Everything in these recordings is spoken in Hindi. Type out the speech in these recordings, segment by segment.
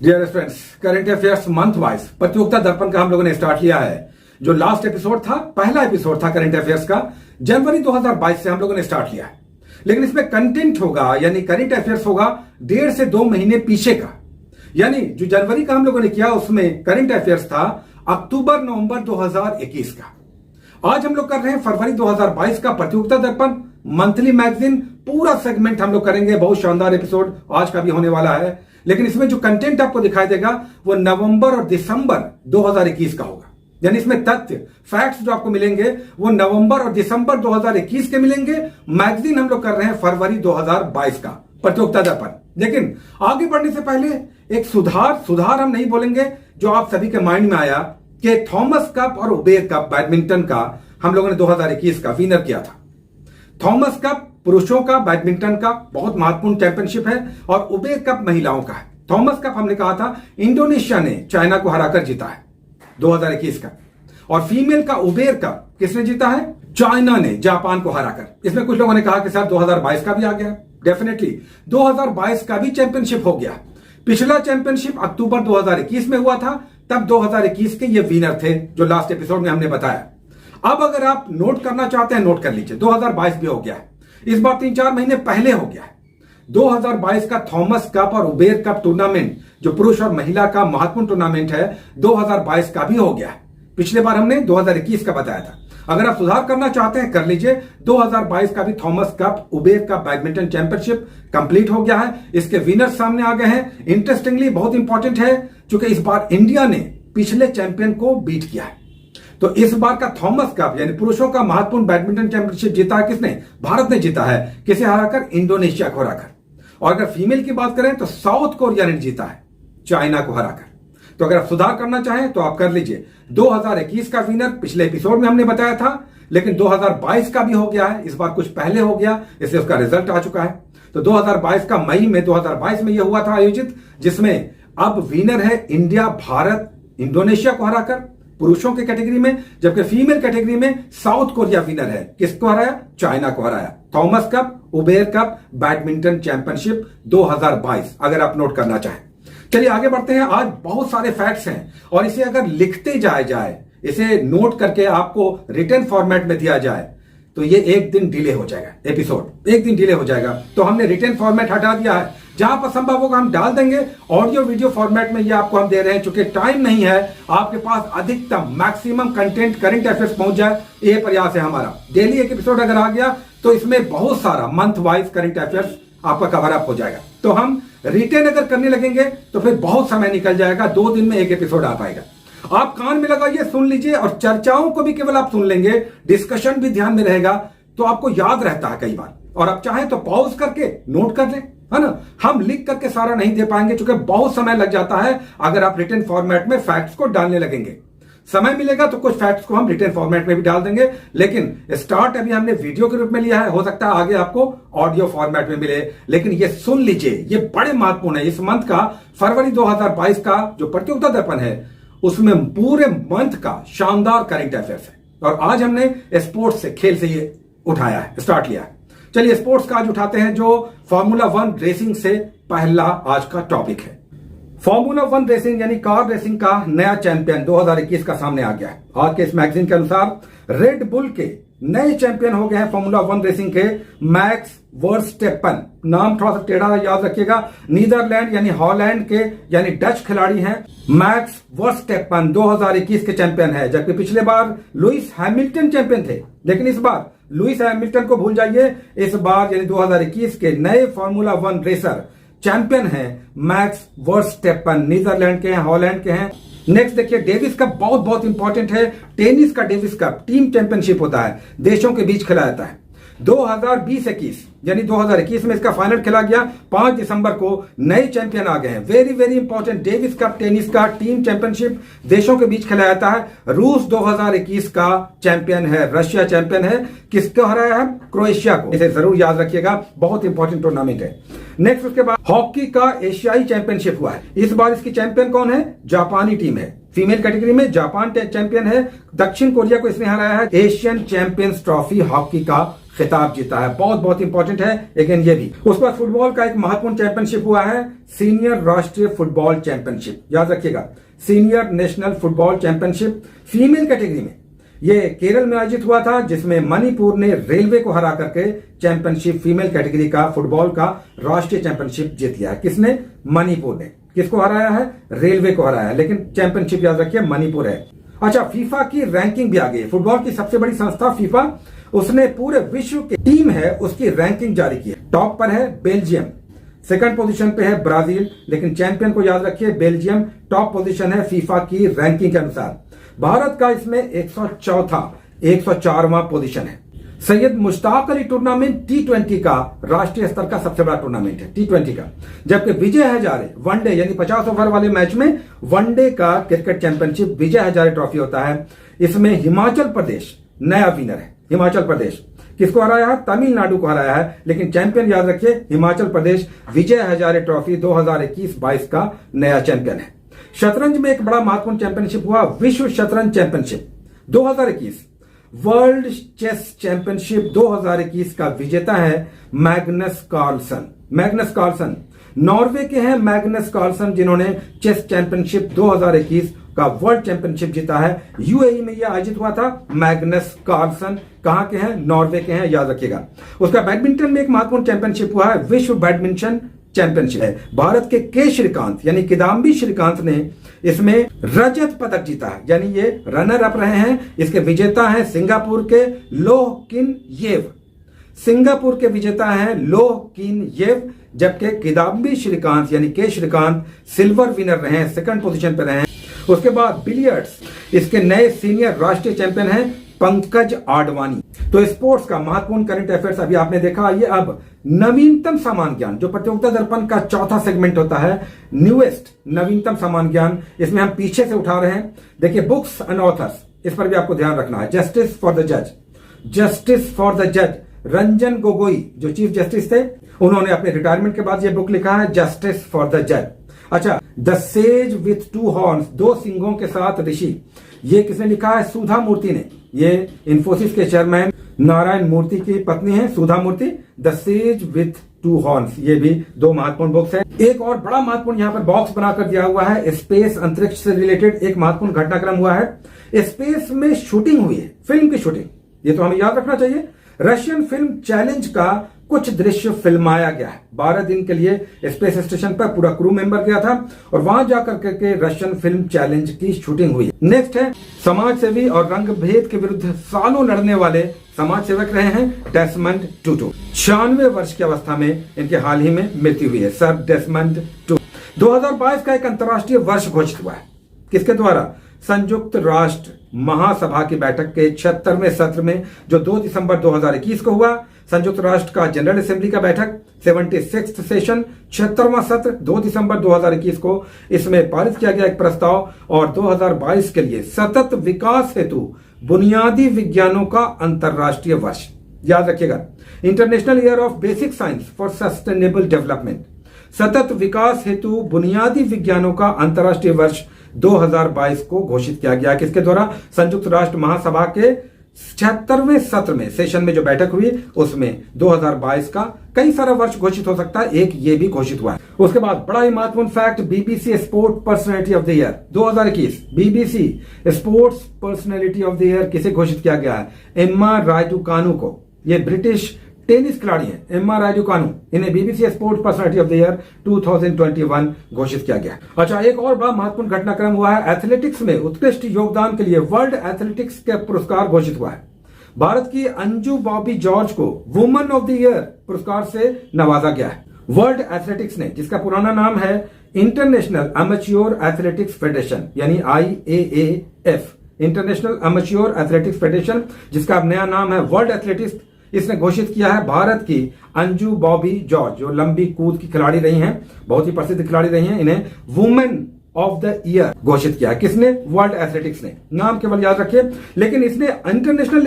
Dear friends, current affairs month wise Pratiyogita Darpan का हम लोगों ने स्टार्ट किया है। जो लास्ट एपिसोड था, पहला एपिसोड था करंट अफेयर्स का, जनवरी 2022 से हम लोगों ने स्टार्ट किया है। लेकिन इसमें कंटेंट होगा, यानी करंट अफेयर्स होगा 1.5 से 2 महीने पीछे का। यानी जो जनवरी का हम लोगों ने किया उसमें करंट अफेयर्स था अक्टूबर नवंबर 2021 का। आज हम लोग कर रहे हैं फरवरी 2022 का प्रतियोगिता दर्पण मंथली मैगजीन। पूरा सेगमेंट हम लोग करेंगे, बहुत शानदार एपिसोड आज का भी होने वाला है। लेकिन इसमें जो कंटेंट आपको दिखाई देगा वो नवंबर और दिसंबर 2021 का होगा। यानी इसमें तथ्य फैक्ट्स जो आपको मिलेंगे वो नवंबर और दिसंबर 2021 के मिलेंगे। मैगजीन हम लोग कर रहे हैं फरवरी 2022 का प्रतियोगिता दर्पण। लेकिन आगे बढ़ने से पहले एक सुधार हम नहीं बोलेंगे। जो आप सभी के माइंड में आया कि थॉमस कप और उबेर कप बैडमिंटन का हम लोगों ने 2021 का विनर किया था। थॉमस कप पुरुषों का बैडमिंटन का बहुत महत्वपूर्ण चैंपियनशिप है और उबेर कप महिलाओं का है। थॉमस कप हमने कहा था इंडोनेशिया ने चाइना को हराकर जीता है 2021 का, और फीमेल का उबेर कप किसने जीता है? चाइना ने जापान को हराकर। इसमें कुछ लोगों ने कहा कि सर 2022 का भी आ गया। डेफिनेटली 2022 का भी चैंपियनशिप हो गया। पिछला चैंपियनशिप अक्टूबर 2021 में हुआ था, तब 2021 के ये विनर थे जो लास्ट एपिसोड में हमने बताया। अब अगर आप नोट करना चाहते हैं नोट कर लीजिए, 2022 भी हो गया है। इस बार 3-4 महीने पहले हो गया है। 2022 का थॉमस कप और उबेर कप टूर्नामेंट जो पुरुष और महिला का महत्वपूर्ण टूर्नामेंट है 2022 का भी हो गया है। पिछले बार हमने 2021 का बताया था। अगर आप सुधार करना चाहते हैं कर लीजिए। 2022 का भी Thomas cup Uber cup badminton championship complete हो गया है। इसके विनर सामने आ गए हैं। इंटरेस्टिंगली बहुत इंपॉर्टेंट है क्योंकि इस बार इंडिया ने पिछले चैंपियन को बीट किया है। तो इस बार का थॉमस कप यानी पुरुषों का महत्वपूर्ण बैडमिंटन चैंपियनशिप जीता है किसने? भारत ने जीता है। किसे हराकर? इंडोनेशिया को हराकर। और अगर फीमेल की बात करें तो साउथ कोरिया ने जीता है चाइना को हराकर। तो अगर आप सुधार करना चाहें तो आप कर लीजिए। 2021 का विनर पिछले एपिसोड में हमने बताया था, लेकिन 2022 का भी हो गया है। इस बार कुछ पहले हो गया, इसलिए उसका रिजल्ट आ चुका है। तो 2022 का मई में 2022 में यह हुआ था आयोजित, जिसमें अब विनर है इंडिया। भारत इंडोनेशिया को हराकर पुरुषों के कैटेगरी में, जबकि फीमेल कैटेगरी में साउथ कोरिया विनर है। किसको हराया? चाइना को हराया। Thomas cup Uber cup badminton championship 2022 अगर आप नोट करना चाहें। चलिए आगे बढ़ते हैं। आज बहुत सारे फैक्ट्स हैं और इसे अगर लिखते जाए, इसे नोट करके आपको रिटन फॉर्मेट में दिया जाए तो ये एक दिन डिले हो जाएगा, एपिसोड एक दिन डिले हो जाएगा। तो हमने रिटन फॉर्मेट हटा दिया है। जहां पर संभव होगा हम डाल देंगे ऑडियो वीडियो फॉर्मेट में। ये आपको हम दे रहे हैं चूंकि टाइम नहीं है आपके पास अधिकतम मैक्सिमम कंटेंट करंट अफेयर्स पहुंच जाए, ये प्रयास है हमारा। डेली एक एपिसोड अगर आ गया तो इसमें बहुत सारा मंथ वाइज करंट अफेयर्स आपका कवर अप हो जाएगा। तो हम रिटेन अगर करने लगेंगे तो फिर बहुत समय निकल जाएगा, 2 दिन में एक एपिसोड आ पाएगा। आप कान में लगाइए, सुन लीजिए, और चर्चाओं को भी केवल आप सुन लेंगे, डिस्कशन भी ध्यान में रहेगा तो आपको याद रहता है कई बार। और आप चाहें तो पॉज करके नोट कर लें, है ना। हम लिख करके सारा नहीं दे पाएंगे क्योंकि बहुत समय लग जाता है अगर आप रिटन फॉर्मेट में फैक्ट्स को डालने लगेंगे। समय मिलेगा तो कुछ फैक्ट्स को हम रिटन फॉर्मेट में भी डाल देंगे, लेकिन स्टार्ट अभी हमने वीडियो के रूप में लिया है। हो सकता है आगे आपको ऑडियो फॉर्मेट में मिले, लेकिन ये सुन लीजिए, ये बड़े महत्वपूर्ण है। इस मंथ का फरवरी 2022 का जो प्रतियोगिता दर्पण है उसमें पूरे मंथ का शानदार करंट अफेयर्स है। और आज हमने स्पोर्ट्स से, खेल से ये उठाया है, स्टार्ट लिया है। चलिए स्पोर्ट्स का आज उठाते हैं जो फॉर्मूला 1 रेसिंग से पहला आज का टॉपिक है। फॉर्मूला 1 रेसिंग यानी कार रेसिंग का नया चैंपियन 2021 का सामने आ गया है। आज के इस मैगजीन के अनुसार रेड बुल के नए चैंपियन हो गए हैं फॉर्मूला 1 रेसिंग के मैक्स वर्स्टेपन। नाम थोड़ा सा टेढ़ा याद रखिएगा। नीदरलैंड यानी हॉलैंड के यानी डच खिलाड़ी हैं। मैक्स वर्स्टेपन 2021 के चैंपियन है, जबकि पिछले बार लुइस हैमिल्टन चैंपियन थे। लेकिन इस बार लुइस हैमिल्टन को भूल जाइए। इस बार यानी 2021 के नए फॉर्मूला 1 रेसर चैंपियन है मैक्स वर्स्टेपन। नीदरलैंड के हैं, हॉलैंड के हैं। नेक्स्ट देखिए डेविस कप, बहुत इंपॉर्टेंट है। टेनिस का डेविस कप टीम चैंपियनशिप होता है, देशों के बीच खेला जाता है। 2020-21 यानी 2021 में इसका फाइनल खेला गया। 5 दिसंबर को नए चैंपियन आ गए हैं। Very important Davis cup tennis का टीम चैंपियनशिप देशों के बीच खेला जाता है। रूस 2021 का चैंपियन है, रशिया चैंपियन है। किसको हराया है? क्रोएशिया को। इसे जरूर याद रखिएगा, बहुत इंपॉर्टेंट टूर्नामेंट है। नेक्स्ट उसके बाद हॉकी का एशियाई चैंपियनशिप हुआ है। इस बार इसकी चैंपियन कौन है? जापानी टीम है। फीमेल कैटेगरी में जापान चैंपियन है। दक्षिण कोरिया को इसने हराया है। एशियन चैंपियंस ट्रॉफी हॉकी का खिताब जीता है। बहुत बहुत इंपॉर्टेंट है लेकिन ये भी। उसके बाद फुटबॉल का एक महत्वपूर्ण चैंपियनशिप हुआ है, सीनियर राष्ट्रीय फुटबॉल चैंपियनशिप। याद रखिएगा, senior national football championship female category में ये केरल में आयोजित हुआ था, जिसमें मणिपुर ने रेलवे को हरा करके चैंपियनशिप फीमेल कैटेगरी का फुटबॉल का राष्ट्रीय चैंपियनशिप जीत लिया है। किसने? मणिपुर ने। किसको हराया है? रेलवे को हराया है, लेकिन चैंपियनशिप याद रखिए मणिपुर है। अच्छा, फीफा की रैंकिंग भी आ गई। फुटबॉल की सबसे बड़ी संस्था फीफा, उसने पूरे विश्व की टीम है उसकी रैंकिंग जारी की है। टॉप पर है बेल्जियम, सेकंड पोजीशन पे है ब्राजील, लेकिन चैंपियन को याद रखिए बेल्जियम टॉप पोजीशन है फीफा की रैंकिंग के अनुसार। भारत का इसमें 104वां पोजीशन है। सैयद मुश्ताक अली टूर्नामेंट T20 का राष्ट्रीय स्तर का सबसे बड़ा टूर्नामेंट है T20 का, जबकि विजय हजारे वनडे यानी 50 ओवर वाले मैच में वनडे का cricket championship Vijay Hazare trophy होता है। इसमें हिमाचल प्रदेश नया विनर है। हिमाचल प्रदेश किसको हराया है? तमिलनाडु को हराया है, लेकिन चैंपियन याद रखिए हिमाचल प्रदेश विजय हजारे ट्रॉफी 2021-22 का नया चैंपियन है। शतरंज में एक बड़ा महत्वपूर्ण चैंपियनशिप हुआ, विश्व शतरंज चैंपियनशिप 2021। वर्ल्ड चेस चैंपियनशिप 2021 का विजेता है Magnus Carlsen. Magnus Carlsen Norway के हैं। मैग्नस कार्लसन जिन्होंने चेस चैंपियनशिप 2021 का वर्ल्ड चैंपियनशिप जीता है। यूएई में यह आयोजित हुआ था। मैग्नस कार्लसन कहां के हैं? नॉर्वे के हैं, याद रखिएगा। उसका बैडमिंटन में एक महत्वपूर्ण चैंपियनशिप हुआ है, विश्व बैडमिंटन चैंपियनशिप है। भारत के श्रीकांत यानी किदाम्बी श्रीकांत ने इसमें रजत पदक जीता है, यानी ये रनर अप रहे हैं। इसके विजेता हैं सिंगापुर के लोह किन येव। सिंगापुर के विजेता हैं लोह किन येव, जबकि किदाम्बी श्रीकांत यानी के श्रीकांत सिल्वर विनर रहे हैं, सेकंड पोजीशन पर रहे हैं। उसके बाद बिलियर्ड्स, इसके नए सीनियर राष्ट्रीय चैंपियन हैं पंकज आडवाणी। तो स्पोर्ट्स का महत्वपूर्ण करंट अफेयर्स अभी आपने देखा। ये अब नवीनतम सामान्य ज्ञान, जो प्रतियोगिता दर्पण का चौथा सेगमेंट होता है, न्यूएस्ट नवीनतम सामान्य ज्ञान, इसमें हम पीछे से उठा रहे हैं। देखिए, बुक्स एंड ऑथर्स, इस पर भी आपको ध्यान रखना है। जस्टिस फॉर द जज, जस्टिस फॉर द जज रंजन गोगोई जो चीफ जस्टिस थे, उन्होंने अपने रिटायरमेंट के बाद यह बुक लिखा है, जस्टिस फॉर द जज। अच्छा, the sage with two horns, दो सिंगों के साथ ऋषि, ये किसने लिखा है? सुधा मूर्ति ने। ये इन्फोसिस के चेयरमैन नारायण मूर्ति की पत्नी है Sudha Murthy. The sage with two horns, ये भी दो महत्वपूर्ण बुक्स हैं। एक और बड़ा महत्वपूर्ण यहाँ पर बॉक्स बनाकर दिया हुआ है, स्पेस अंतरिक्ष से रिलेटेड एक महत्वपूर्ण घटनाक्रम हुआ है। स्पेस में शूटिंग हुई है, फिल्म की शूटिंग, ये तो हमें याद रखना चाहिए। रशियन फिल्म चैलेंज का कुछ दृश्य फिल्माया गया है। 12 दिन के लिए स्पेस स्टेशन पर पूरा क्रू मेंबर गया था और वहां जाकर के रशियन फिल्म चैलेंज की शूटिंग हुई। नेक्स्ट है समाज सेवी और रंग भेद के विरुद्ध सालों लड़ने वाले समाज सेवक रहे हैं डेसमंड टूटू। 96 वर्ष की अवस्था में इनके हाल ही में मृत्यु हुई है, सर डेसमंड टूटू। 2022 का एक अंतर्राष्ट्रीय वर्ष घोषित हुआ है, किसके द्वारा? संयुक्त राष्ट्र महासभा की बैठक के 76वें सत्र में, जो 2 दिसंबर 2021 को हुआ। संयुक्त राष्ट्र का जनरल असेंबली का बैठक 76th सेशन 76वां सत्र 2 दिसंबर 2021 को, इसमें पारित किया गया एक प्रस्ताव और 2022 के लिए सतत विकास हेतु बुनियादी विज्ञानों का अंतर्राष्ट्रीय वर्ष। याद रखिएगा, international year of basic science for sustainable development, सतत विकास हेतु बुनियादी विज्ञानों का अंतर्राष्ट्रीय वर्ष 2022 को घोषित किया गया। किसके द्वारा? संयुक्त राष्ट्र महासभा के 76वें सत्र में, सेशन में जो बैठक हुई उसमें 2022 का कई सारा वर्ष घोषित हो सकता है, एक ये भी घोषित हुआ है। उसके बाद बड़ा ही महत्वपूर्ण fact, BBC sport personality of the year 2021, BBC sports personality of the year किसे घोषित किया गया है? एम्मा रायडुकानु को। ये ब्रिटिश टेनिस खिलाड़ी हैं एम्मा रायडुकानु, इन्हें BBC sports personality of the year 2021 घोषित किया गया। अच्छा, एक और बड़ा महत्वपूर्ण घटनाक्रम हुआ है, एथलेटिक्स में उत्कृष्ट योगदान के लिए वर्ल्ड एथलेटिक्स का पुरस्कार घोषित हुआ है। भारत की अंजू बॉबी जॉर्ज को वुमन ऑफ द ईयर पुरस्कार से नवाजा गया है। वर्ल्ड एथलेटिक्स ने, जिसका पुराना नाम है इंटरनेशनल अमेच्योर एथलेटिक्स फेडरेशन यानी IAAF, international amateur athletics federation, जिसका अब नया नाम है वर्ल्ड एथलेटिक्स, इसने घोषित किया है भारत की अंजू बॉबी जॉर्ज, जो लंबी कूद की खिलाड़ी रही हैं, बहुत ही प्रसिद्ध खिलाड़ी रही हैं, इन्हें वुमेन ऑफ द ईयर घोषित किया है। किसने? वर्ल्ड एथलेटिक्स ने। नाम केवल याद रखिए, लेकिन इसने इंटरनेशनल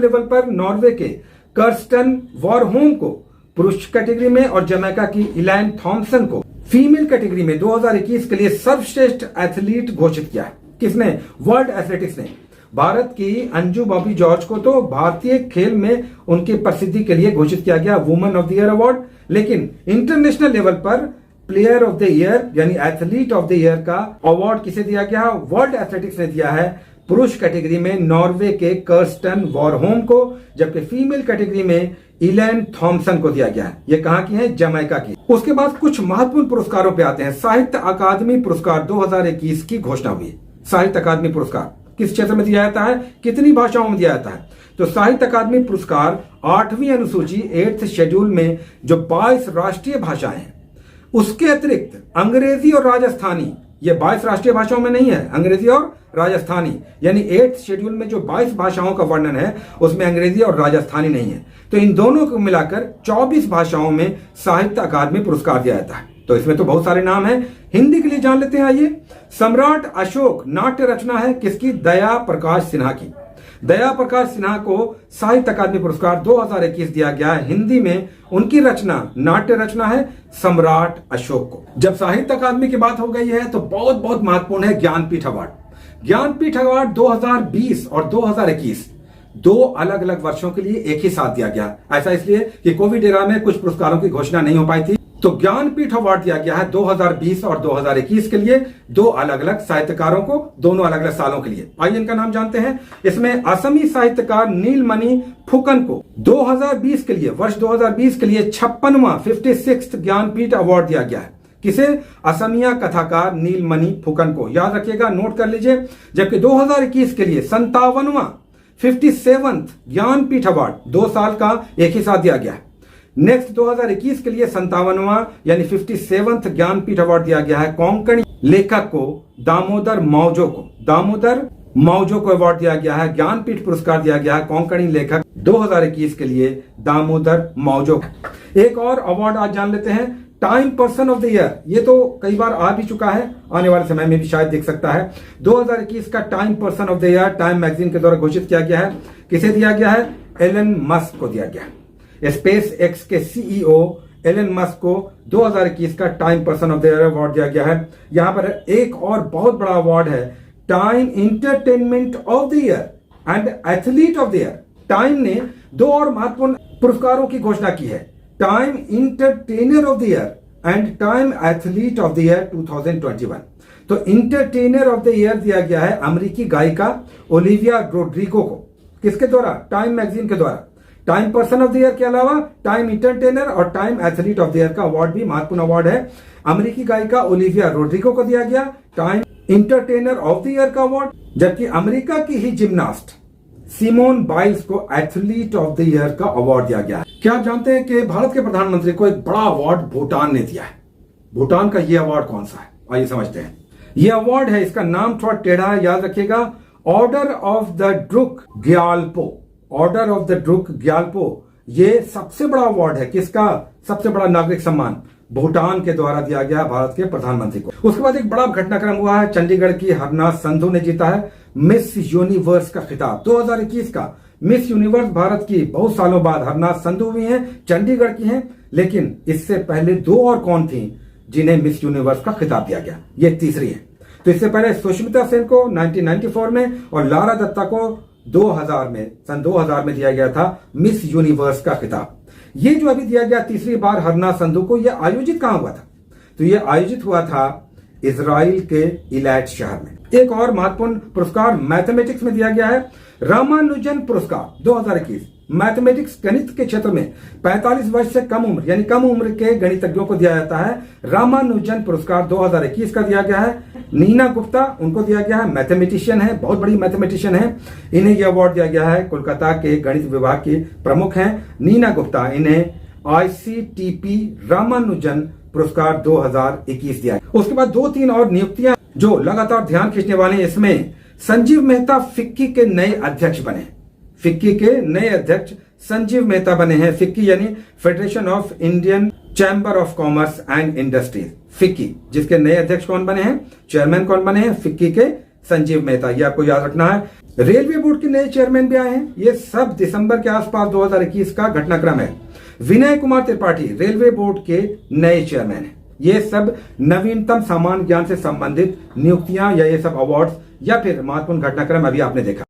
लेवल पर नॉर्वे के कर्स्टन वॉरहोम को पुरुष कैटेगरी में और जमैका की इलैन थॉम्सन को फीमेल कैटेगरी में 2021 के लिए सर्वश्रेष्ठ एथलीट घोषित किया है। किसने? वर्ल्ड एथलेटिक्स ने। भारत की अंजू बॉबी जॉर्ज को तो भारतीय खेल में उनकी प्रसिद्धि के लिए घोषित किया गया women of the year award, लेकिन इंटरनेशनल लेवल पर प्लेयर ऑफ द ईयर यानी एथलीट ऑफ द ईयर का अवार्ड किसे दिया गया? वर्ल्ड एथलेटिक्स ने दिया है पुरुष कैटेगरी में नॉर्वे के कर्स्टन वॉरहोम को, जबकि फीमेल कैटेगरी में इलेन थॉमसन को दिया गया है। ये कहां की है? जमैका की। उसके बाद कुछ महत्वपूर्ण पुरस्कारों पे आते हैं। साहित्य अकादमी पुरस्कार 2021 की घोषणा हुई। साहित्य अकादमी पुरस्कार किस क्षेत्र में दिया जाता है, कितनी भाषाओं में दिया जाता है? तो साहित्य अकादमी पुरस्कार 8वीं अनुसूची 8th शेड्यूल में जो 22 राष्ट्रीय भाषाएं हैं, उसके अतिरिक्त अंग्रेजी और राजस्थानी, ये 22 राष्ट्रीय भाषाओं में नहीं है, अंग्रेजी और राजस्थानी, यानी 8th शेड्यूल में जो 22 भाषाओं का वर्णन है उसमें अंग्रेजी और राजस्थानी नहीं है। तो इन दोनों को मिलाकर 24 भाषाओं में साहित्य अकादमी पुरस्कार दिया जाता है। तो इसमें तो बहुत सारे नाम हैं। हिंदी के लिए जान लेते हैं, आइए। सम्राट अशोक नाट्य रचना है किसकी? दया प्रकाश सिन्हा की। दया प्रकाश सिन्हा को साहित्य अकादमी पुरस्कार 2021 दिया गया है। हिंदी में उनकी रचना नाट्य रचना है सम्राट अशोक को। जब साहित्य अकादमी की बात हो गई है तो बहुत बहुत महत्वपूर्ण है ज्ञानपीठ अवार्ड। ज्ञानपीठ अवार्ड 2020 और 2021 दो अलग अलग वर्षों के लिए एक ही साथ दिया गया। ऐसा इसलिए कि कोविड एरा में कुछ पुरस्कारों की घोषणा नहीं हो पाई थी, तो ज्ञानपीठ अवार्ड दिया गया है 2020 और 2021 के लिए, दो अलग अलग साहित्यकारों को, दोनों अलग अलग सालों के लिए। आइए इनका नाम जानते हैं। इसमें असमी साहित्यकार नीलमणि फुकन को 2020 के लिए, वर्ष 2020 के लिए 56वां 56th ज्ञानपीठ अवार्ड दिया गया है। किसे? असमिया कथाकार नीलमणि फुकन को। याद रखिएगा, नोट कर लीजिए। जबकि 2021 के लिए 57वां 57th ज्ञानपीठ अवार्ड 2 साल का एक ही साथ दिया गया है। नेक्स्ट 2021 के लिए 57वां यानी 57th ज्ञानपीठ अवार्ड दिया गया है कोंकणी लेखक को दामोदर मौजो को। दामोदर मौजो को अवार्ड दिया गया है, ज्ञानपीठ पुरस्कार दिया गया है कोंकणी लेखक 2021 के लिए दामोदर मौजो। एक और अवार्ड आज जान लेते हैं, time person of the year. ये तो कई बार आ भी चुका है, आने वाले समय में भी शायद देख सकता है। 2021 का time person of the year time magazine के द्वारा घोषित किया गया है। किसे दिया गया है? एलन मस्क को दिया गया है। स्पेस एक्स के सीईओ एलन मस्क को 2021 का time person of the year award दिया गया है। यहां पर एक और बहुत बड़ा अवार्ड है, time entertainment of the year and athlete of the year. Time ने दो और महत्वपूर्ण पुरस्कारों की घोषणा की है, time entertainer of the year and time athlete of the year 2021। तो इंटरटेनर ऑफ द ईयर दिया गया है अमेरिकी गायिका ओलिविया रोड्रिगो को। किसके द्वारा? टाइम मैगजीन के द्वारा। Time person of the year के अलावा टाइम इंटरटेनर और time athlete of the year का अवार्ड भी महत्वपूर्ण अवार्ड है। अमेरिकी गायिका ओलिविया रोड्रिगो को दिया गया time entertainer of the year का अवार्ड, जबकि अमेरिका की ही जिम्नास्ट सिमोन बाइल्स को एथलीट ऑफ द ईयर का अवार्ड दिया गया है। क्या आप जानते हैं कि भारत के प्रधानमंत्री को एक बड़ा अवार्ड भूटान ने दिया है? भूटान का यह अवार्ड कौन सा है? आइए समझते हैं। यह अवार्ड है, इसका नाम थोड़ा टेढ़ा है, याद रखिएगा, order of the Druk Gyalpo. Order of the Druk Gyalpo ये सबसे बड़ा अवार्ड है। किसका? सबसे बड़ा नागरिक सम्मान भूटान के द्वारा दिया गया भारत के प्रधानमंत्री को। उसके बाद एक बड़ा घटनाक्रम हुआ है, चंडीगढ़ की हरनाथ संधू ने जीता है मिस यूनिवर्स का खिताब। 2021 का मिस यूनिवर्स भारत की बहुत सालों बाद हरनाथ संधू भी हैं, चंडीगढ़ की हैं, लेकिन इससे पहले दो और कौन थी जिन्हें मिस यूनिवर्स का खिताब दिया गया? ये तीसरी है। तो इससे पहले सुष्मिता सेन को 1994 में और लारा दत्ता को 2000 में, सन 2000 में दिया गया था मिस यूनिवर्स का खिताब। ये जो अभी दिया गया तीसरी बार हरनाथ संधू को, यह आयोजित कहां हुआ था? तो यह आयोजित हुआ था इजराइल के इलाट शहर में। एक और महत्वपूर्ण पुरस्कार मैथमेटिक्स में दिया गया है, रामानुजन पुरस्कार 2021। मैथमेटिक्स गणित के क्षेत्र में 45 वर्ष से कम उम्र यानी कम उम्र के गणितज्ञों को दिया जाता है। रामानुजन पुरस्कार 2021 का दिया गया है। नीना गुप्ता, उनको दिया गया है, मैथमेटिशियन है, बहुत बड़ी मैथमेटिशियन है। इन्हें यह अवार्ड दिया गया है, कोलकाता के गणित विभाग के प्रमुख हैं नीना गुप्ता। इन्हें ICTP रामानुजन पुरस्कार 2021 दिया है। उसके बाद 2-3 और नियुक्तियां जो लगातार ध्यान खींचने वाले हैं। इसमें संजीव मेहता फिक्की के नए अध्यक्ष बने। फिक्की के नए अध्यक्ष संजीव मेहता बने हैं। फिक्की यानी federation of Indian chamber of commerce and industries, FICCI, जिसके नए अध्यक्ष कौन बने हैं, चेयरमैन कौन बने हैं? फिक्की के संजीव मेहता। ये आपको याद रखना है। रेलवे बोर्ड के नए चेयरमैन भी आए हैं। ये सब दिसंबर के आसपास 2021 का घटनाक्रम है। विनय कुमार त्रिपाठी रेलवे बोर्ड के नए चेयरमैन हैं। ये सब नवीनतम सामान्य ज्ञान से संबंधित नियुक्तियां या ये सब अवार्ड्स या फिर महत्वपूर्ण घटनाक्रम अभी आपने देखा।